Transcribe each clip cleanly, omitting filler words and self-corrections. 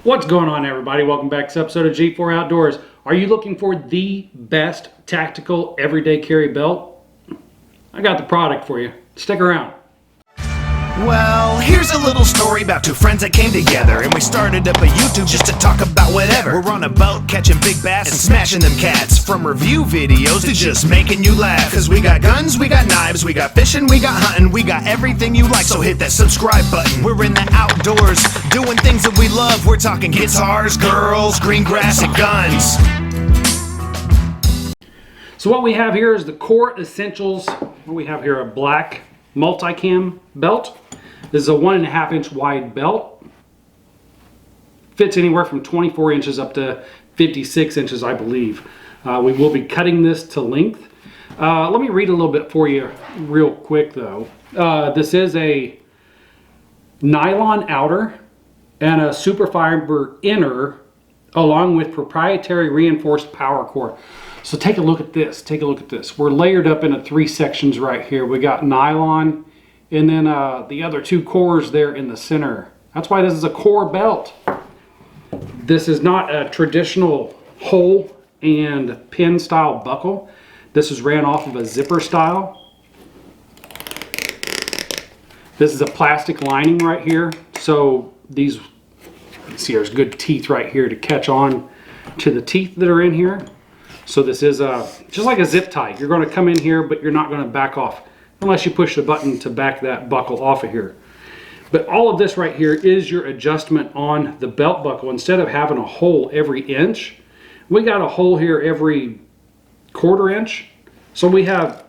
What's going on, everybody? Welcome back to this episode of G4 Outdoors. Are you looking for the best tactical everyday carry belt? I got the product for you. Stick around. Well, here's a little story about two friends that came together, and we started up a YouTube just to talk about whatever. We're on a boat catching big bass and smashing them cats, from review videos to just making you laugh. Cause we got guns, we got knives, we got fishing, we got hunting, we got everything you like, so hit that subscribe button. We're in the outdoors, doing things that we love. We're talking guitars, girls, green grass, and guns. So what we have here is the core essentials. What we have here, a black multicam belt. This is a 1.5 inch wide belt. Fits anywhere from 24 inches up to 56 inches, I believe. We will be cutting this to length. Let me read a little bit for you real quick though. This is a nylon outer and a superfiber inner, along with proprietary reinforced power core. So take a look at this. Take a look at this. We're layered up into 3 sections right here. We got nylon and then the other 2 cores there in the center. That's why this is a core belt. This is not a traditional hole and pin style buckle. This is ran off of a zipper style. This is a plastic lining right here. So these, you can see there's good teeth right here to catch on to the teeth that are in here. So this is just like a zip tie. You're going to come in here, but you're not going to back off unless you push the button to back that buckle off of here. But all of this right here is your adjustment on the belt buckle. Instead of having a hole every inch, we got a hole here every 1/4 inch. So we have,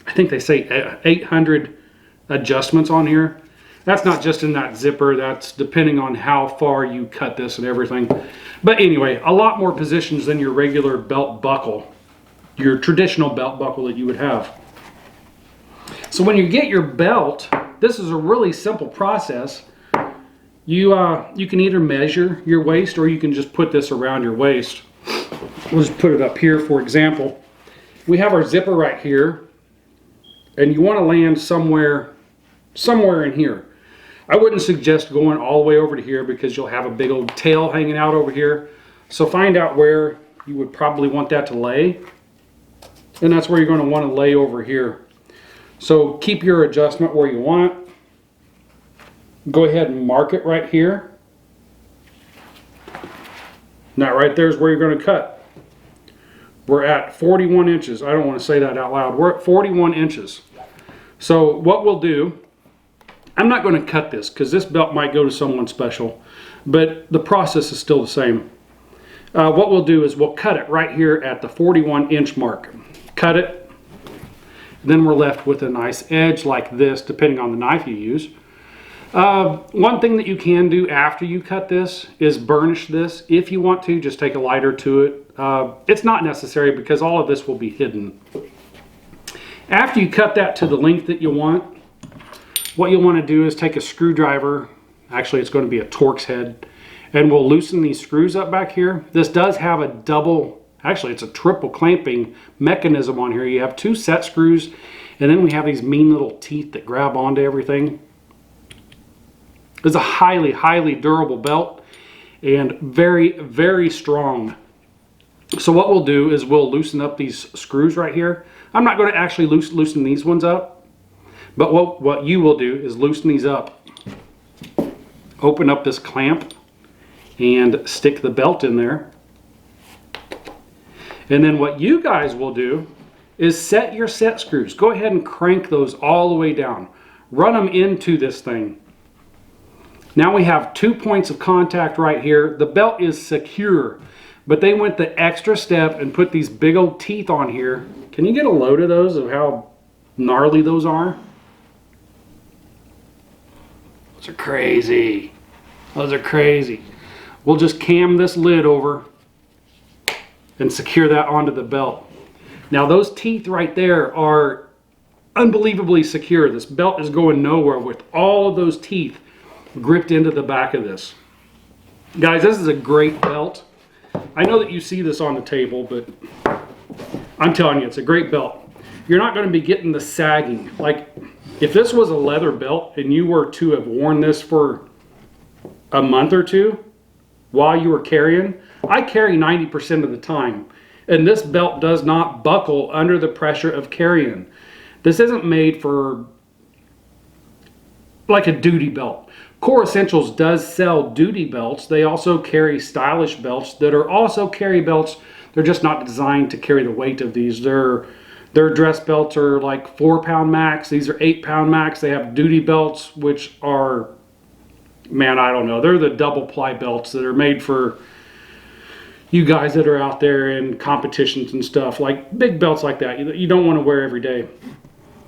I think they say 800 adjustments on here. That's not just in that zipper, that's depending on how far you cut this and everything. But anyway, a lot more positions than your regular belt buckle, your traditional belt buckle that you would have. So when you get your belt, this is a really simple process. You can either measure your waist or you can just put this around your waist. We'll just put it up here for example. We have our zipper right here, and you want to land somewhere in here. I wouldn't suggest going all the way over to here because you'll have a big old tail hanging out over here. So find out where you would probably want that to lay. And that's where you're going to want to lay over here. So keep your adjustment where you want. Go ahead and mark it right here. That right there is where you're going to cut. We're at 41 inches. I don't want to say that out loud. We're at 41 inches. So what we'll do, I'm not going to cut this because this belt might go to someone special, but the process is still the same. What we'll do is we'll cut it right here at the 41 inch mark. Cut it. Then we're left with a nice edge like this, depending on the knife you use. One thing that you can do after you cut this is burnish this. If you want to, just take a lighter to it. It's not necessary because all of this will be hidden. After you cut that to the length that you want, what you'll want to do is take a screwdriver, actually it's going to be a Torx head, and we'll loosen these screws up back here. This does have a double, actually it's a triple clamping mechanism on here. You have 2 set screws, and then we have these mean little teeth that grab onto everything. It's a highly, highly durable belt and very, very strong. So what we'll do is we'll loosen up these screws right here. I'm not going to actually loosen these ones up. But what you will do is loosen these up, open up this clamp, and stick the belt in there. And then what you guys will do is set your set screws. Go ahead and crank those all the way down. Run them into this thing. Now we have 2 points of contact right here. The belt is secure, but they went the extra step and put these big old teeth on here. Can you get a load of those, of how gnarly those are? Those are crazy. Those are crazy. We'll just cam this lid over and secure that onto the belt. Now those teeth right there are unbelievably secure. This belt is going nowhere with all of those teeth gripped into the back of this. Guys, this is a great belt. I know that you see this on the table, but I'm telling you, it's a great belt. You're not going to be getting the sagging. Like, if this was a leather belt and you were to have worn this for a month or two, while you are carrying. I carry 90% of the time, and this belt does not buckle under the pressure of carrying. This isn't made for like a duty belt. Core Essentials does sell duty belts. They also carry stylish belts that are also carry belts. They're just not designed to carry the weight of these. Their dress belts are like 4-pound max. These are 8-pound max. They have duty belts, which are, man, I don't know. They're the double ply belts that are made for you guys that are out there in competitions and stuff. Like big belts like that, you don't want to wear every day.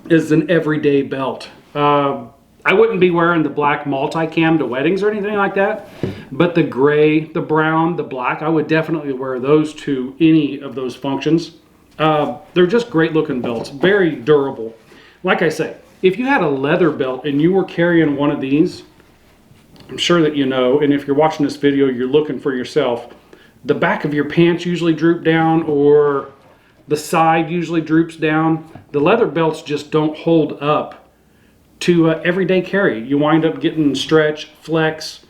It's an everyday belt. I wouldn't be wearing the black multicam to weddings or anything like that, but the gray, the brown, the black, I would definitely wear those to any of those functions. They're just great looking belts, very durable. Like I say, if you had a leather belt and you were carrying one of these, I'm sure that you know, and if you're watching this video, you're looking for yourself, the back of your pants usually droop down, or the side usually droops down. The leather belts just don't hold up to everyday carry. You wind up getting stretch, flex,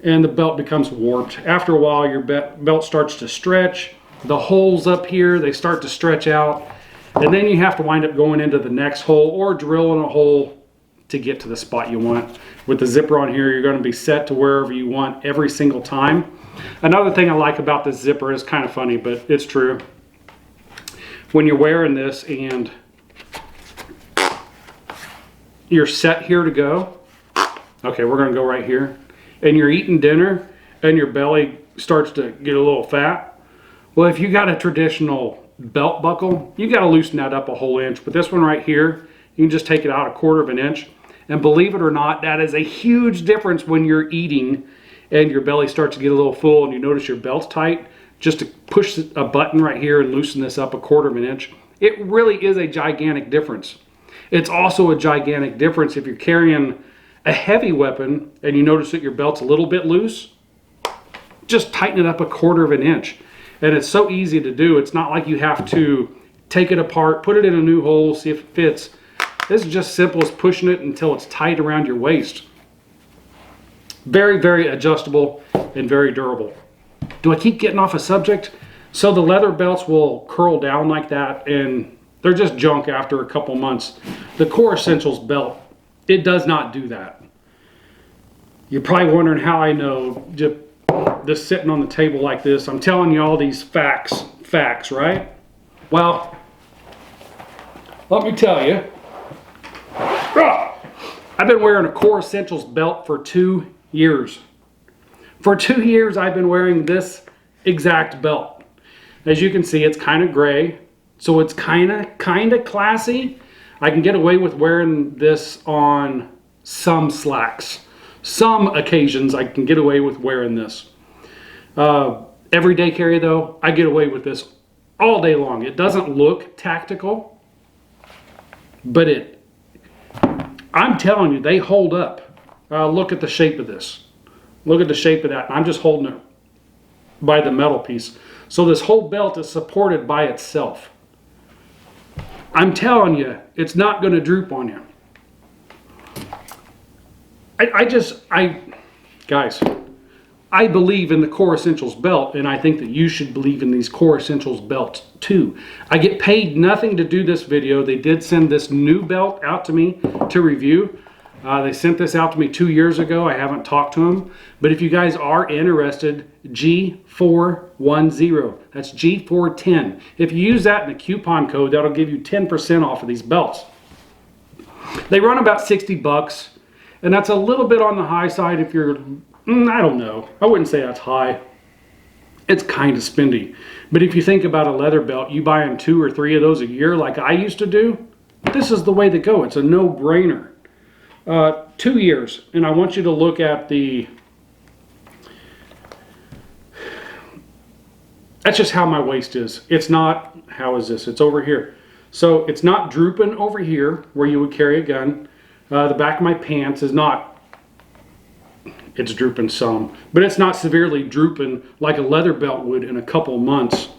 and the belt becomes warped. After a while, your belt starts to stretch. The holes up here, they start to stretch out, and then you have to wind up going into the next hole or drilling a hole to get to the spot you want. With the zipper on here, you're going to be set to wherever you want every single time. Another thing I like about this zipper is kind of funny, but it's true. When you're wearing this and you're set here to go, okay, we're going to go right here, and you're eating dinner and your belly starts to get a little fat. Well, if you got a traditional belt buckle, you got to loosen that up a whole inch. But this one right here, you can just take it out 1/4 of an inch. And believe it or not, that is a huge difference when you're eating and your belly starts to get a little full and you notice your belt's tight. Just to push a button right here and loosen this up 1/4 of an inch, it really is a gigantic difference. It's also a gigantic difference if you're carrying a heavy weapon and you notice that your belt's a little bit loose. Just tighten it up 1/4 of an inch. And it's so easy to do. It's not like you have to take it apart, put it in a new hole, see if it fits. This is just simple as pushing it until it's tight around your waist. Very, very adjustable and very durable. Do I keep getting off a subject? So the leather belts will curl down like that, and they're just junk after a couple months. The Core Essentials belt, it does not do that. You're probably wondering how I know, just sitting on the table like this. I'm telling you all these facts, right? Well, let me tell you, I've been wearing a Core Essentials belt for 2 years. For 2 years, I've been wearing this exact belt. As you can see, it's kind of gray, so it's kind of classy. I can get away with wearing this on some slacks. Some occasions, I can get away with wearing this. Everyday carry, though, I get away with this all day long. It doesn't look tactical, but I'm telling you, they hold up. Look at the shape of this. Look at the shape of that. I'm just holding it by the metal piece. So this whole belt is supported by itself. I'm telling you, it's not going to droop on you. Guys, I believe in the Core Essentials belt, and I think that you should believe in these Core Essentials belts too. I get paid nothing to do this video. They did send this new belt out to me to review. They sent this out to me 2 years ago. I haven't talked to them. But if you guys are interested, G410. That's G410. If you use that in a coupon code, that'll give you 10% off of these belts. They run about 60 bucks. And that's a little bit on the high side if you're, I don't know. I wouldn't say that's high. It's kind of spendy. But if you think about a leather belt, you buying 2 or 3 of those a year like I used to do, this is the way to go. It's a no-brainer. 2 years, and I want you to look at that's just how my waist is. It's not, how is this? It's over here. So it's not drooping over here where you would carry a gun. The back of my pants is not, it's drooping some, but it's not severely drooping like a leather belt would in a couple months.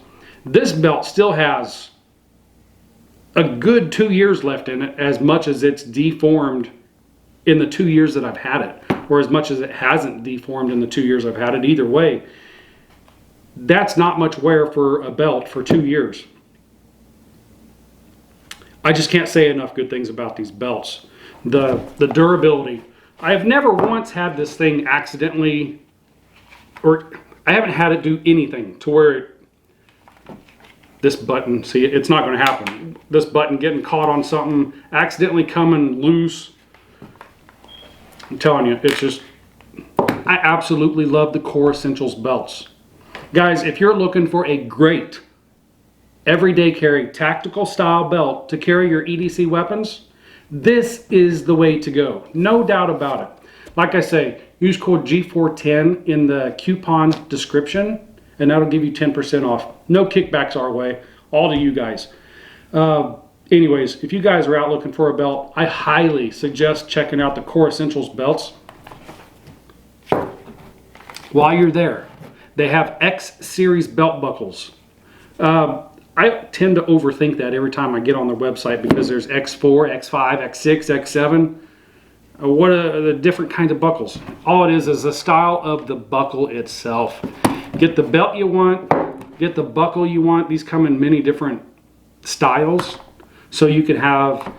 This belt still has a good 2 years left in it, as much as it's deformed in the 2 years that I've had it. or as much as it hasn't deformed in the 2 years I've had it. Either way, that's not much wear for a belt for 2 years. I just can't say enough good things about these belts. The durability. I have never once had this thing accidentally, or I haven't had it do anything to where this button, see, it's not going to happen. This button getting caught on something, accidentally coming loose. I'm telling you, it's just, I absolutely love the Core Essentials belts. Guys, if you're looking for a great everyday carry, tactical style belt to carry your EDC weapons, this is the way to go. No doubt about it. Like I say, use code G410 in the coupon description, and that'll give you 10% off. No kickbacks our way, all to you guys. Anyways, if you guys are out looking for a belt, I highly suggest checking out the Core Essentials belts. While you're there, they have X series belt buckles. I tend to overthink that every time I get on their website because there's X4, X5, X6, X7. What are the different kinds of buckles? All it is the style of the buckle itself. Get the belt you want, get the buckle you want. These come in many different styles. So you can have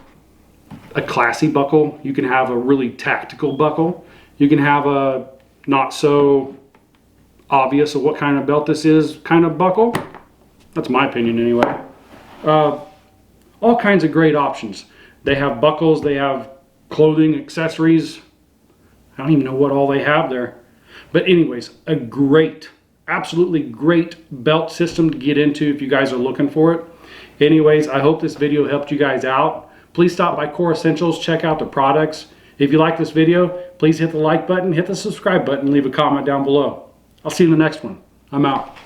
a classy buckle, you can have a really tactical buckle, you can have a not so obvious of what kind of belt this is kind of buckle. That's my opinion anyway. All kinds of great options. They have buckles, they have clothing, accessories. I don't even know what all they have there. But anyways, a great, absolutely great belt system to get into if you guys are looking for it. Anyways, I hope this video helped you guys out. Please stop by Core Essentials, check out the products. If you like this video, please hit the like button, hit the subscribe button, leave a comment down below. I'll see you in the next one. I'm out.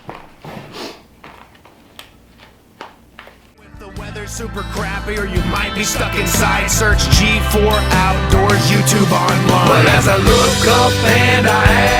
Super crappy, or you might be stuck inside. Search G4 Outdoors YouTube online. But as I look up and I